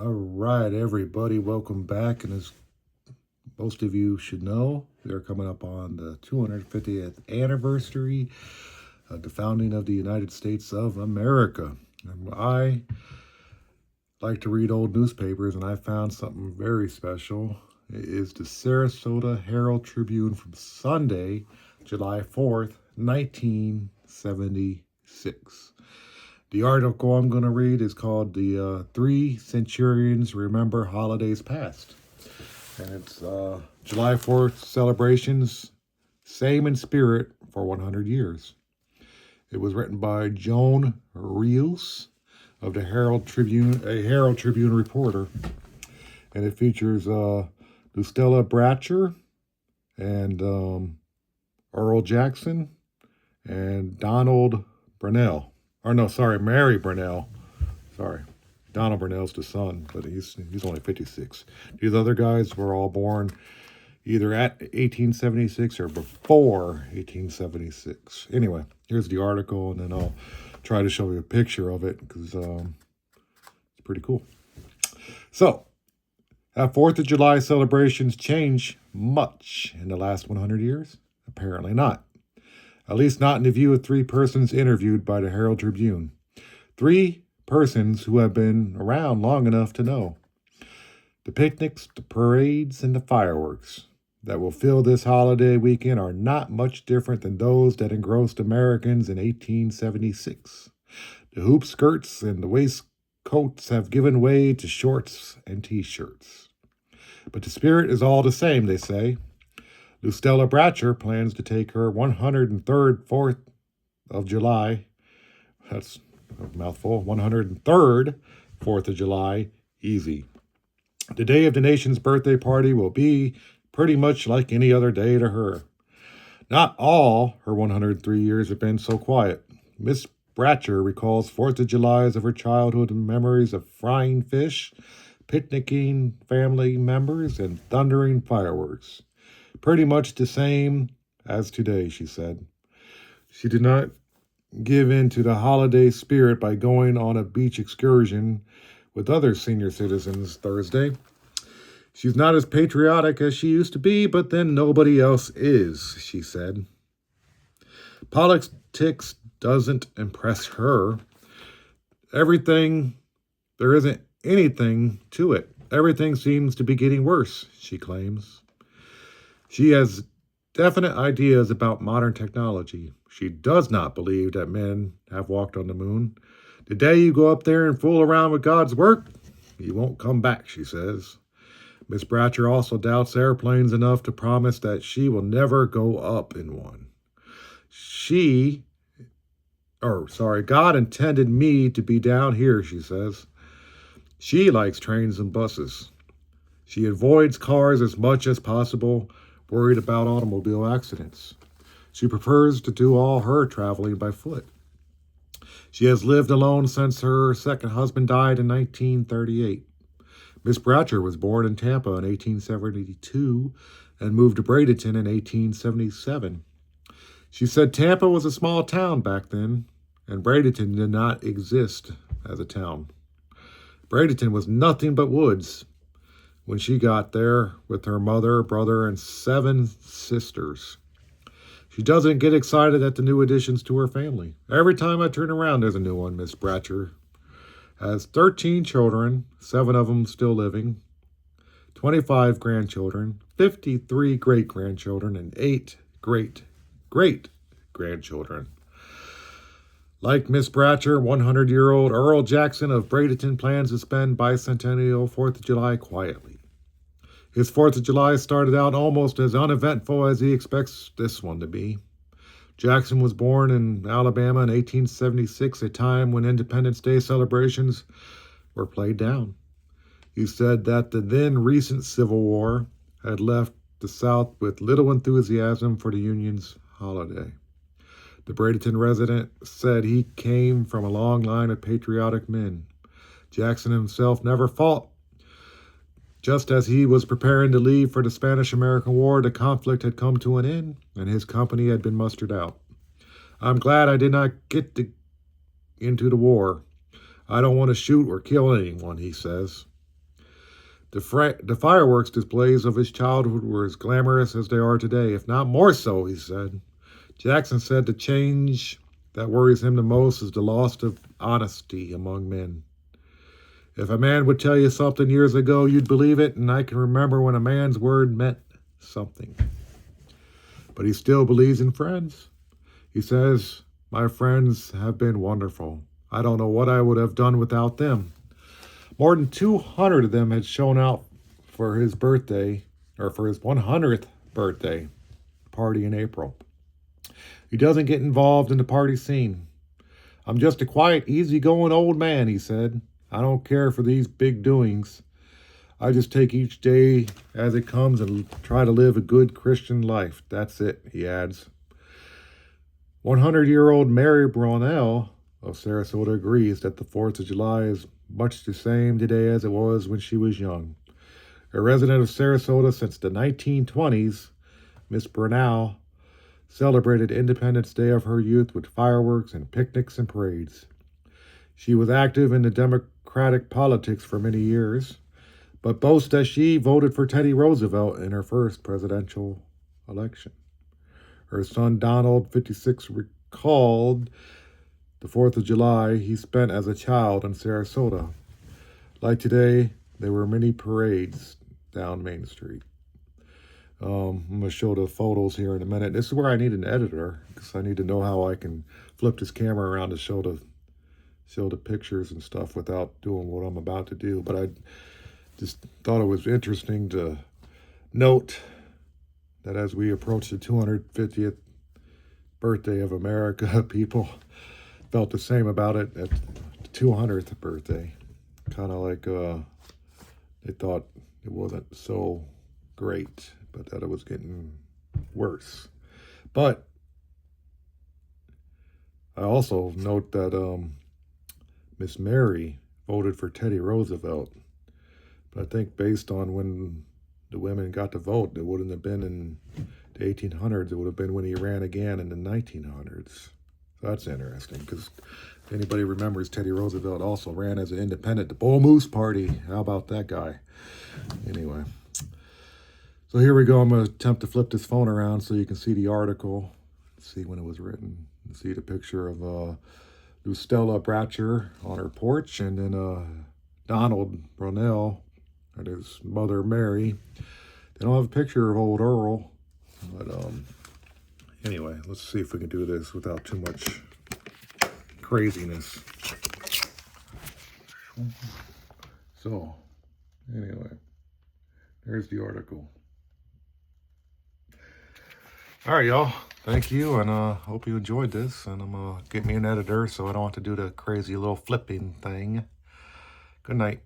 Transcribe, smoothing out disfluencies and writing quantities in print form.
All right, everybody, welcome back. And as most of you should know, we are coming up on the 250th anniversary of the founding of the United States of America. And I like to read old newspapers, and I found something very special. It is the Sarasota Herald Tribune from Sunday, July 4th, 1976. The article I'm going to read is called The Three Centurians Remember Holidays Past. And it's July 4th celebrations, same in spirit for 100 years. It was written by Joan Reus of the Herald Tribune, a Herald Tribune reporter. And it features Lustella Bratcher and Earle Jackson and Donald Brunell. Mary Brunell. Sorry. Donald Brunell's the son, but he's only 56. These other guys were all born either at 1876 or before 1876. Anyway, here's the article, and then I'll try to show you a picture of it because it's pretty cool. So, have 4th of July celebrations changed much in the last 100 years? Apparently not. At least not in the view of three persons interviewed by the Herald Tribune. Three persons who have been around long enough to know. The picnics, the parades, and the fireworks that will fill this holiday weekend are not much different than those that engrossed Americans in 1876. The hoop skirts and the waistcoats have given way to shorts and t-shirts. But the spirit is all the same, they say. Lustella Bratcher plans to take her 103rd 4th of July, that's a mouthful, 103rd 4th of July, easy. The day of the nation's birthday party will be pretty much like any other day to her. Not all her 103 years have been so quiet. Miss Bratcher recalls 4th of Julys of her childhood and memories of frying fish, picnicking family members, and thundering fireworks. Pretty much the same as today, she said. She did not give in to the holiday spirit by going on a beach excursion with other senior citizens Thursday. She's not as patriotic as she used to be, but then nobody else is, she said. Politics doesn't impress her. There isn't anything to it. Everything seems to be getting worse, she claims. She has definite ideas about modern technology. She does not believe that men have walked on the moon. The day you go up there and fool around with God's work, you won't come back, she says. Miss Bratcher also doubts airplanes enough to promise that she will never go up in one. God intended me to be down here, she says. She likes trains and buses. She avoids cars as much as possible, worried about automobile accidents. She prefers to do all her traveling by foot. She has lived alone since her second husband died in 1938. Miss Bratcher was born in Tampa in 1872 and moved to Bradenton in 1877. She said Tampa was a small town back then, and Bradenton did not exist as a town. Bradenton was nothing but woods when she got there with her mother, brother, and 7 sisters. She doesn't get excited at the new additions to her family. Every time I turn around, there's a new one, Miss Bratcher has 13 children, 7 of them still living, 25 grandchildren, 53 great-grandchildren, and 8 great-great-grandchildren. Like Miss Bratcher, 100-year-old Earle Jackson of Bradenton plans to spend bicentennial 4th of July quietly. His 4th of July started out almost as uneventful as he expects this one to be. Jackson was born in Alabama in 1876, a time when Independence Day celebrations were played down. He said that the then recent Civil War had left the South with little enthusiasm for the Union's holiday. The Bradenton resident said he came from a long line of patriotic men. Jackson himself never fought. Just as he was preparing to leave for the Spanish-American War, the conflict had come to an end, and his company had been mustered out. I'm glad I did not get into the war. I don't want to shoot or kill anyone, he says. The fireworks displays of his childhood were as glamorous as they are today, if not more so, he said. Jackson said the change that worries him the most is the loss of honesty among men. If a man would tell you something years ago, you'd believe it, and I can remember when a man's word meant something. But he still believes in friends. He says, my friends have been wonderful. I don't know what I would have done without them. More than 200 of them had shown out for his birthday, or for his 100th birthday party in April. He doesn't get involved in the party scene. I'm just a quiet, easygoing old man, he said. I don't care for these big doings. I just take each day as it comes and try to live a good Christian life. That's it, he adds. 100-year-old Mary Brownell of Sarasota agrees that the 4th of July is much the same today as it was when she was young. A resident of Sarasota since the 1920s, Miss Brownell celebrated Independence Day of her youth with fireworks and picnics and parades. She was active in the Democratic politics for many years, but boasts that she voted for Teddy Roosevelt in her first presidential election. Her son Donald, 56, recalled the 4th of July he spent as a child in Sarasota. Like today, there were many parades down Main Street. I'm going to show the photos here in a minute. This is where I need an editor, because I need to know how I can flip this camera around to show the pictures and stuff without doing what I'm about to do. But I just thought it was interesting to note that as we approach the 250th birthday of America, people felt the same about it at the 200th birthday. Kind of like they thought it wasn't so great, but that it was getting worse. But I also note that Miss Mary voted for Teddy Roosevelt. But I think based on when the women got to vote, it wouldn't have been in the 1800s. It would have been when he ran again in the 1900s. So that's interesting, because if anybody remembers, Teddy Roosevelt also ran as an independent, the Bull Moose Party. How about that guy? Anyway. So here we go. I'm going to attempt to flip this phone around so you can see the article, see when it was written, see the picture of Lucella Bratcher on her porch, and then Donald Brownell and his mother Mary. They don't have a picture of old Earle, but anyway, let's see if we can do this without too much craziness. So, anyway, there's the article. All right, y'all. Thank you, and hope you enjoyed this. And I'm going to get me an editor so I don't have to do the crazy little flipping thing. Good night.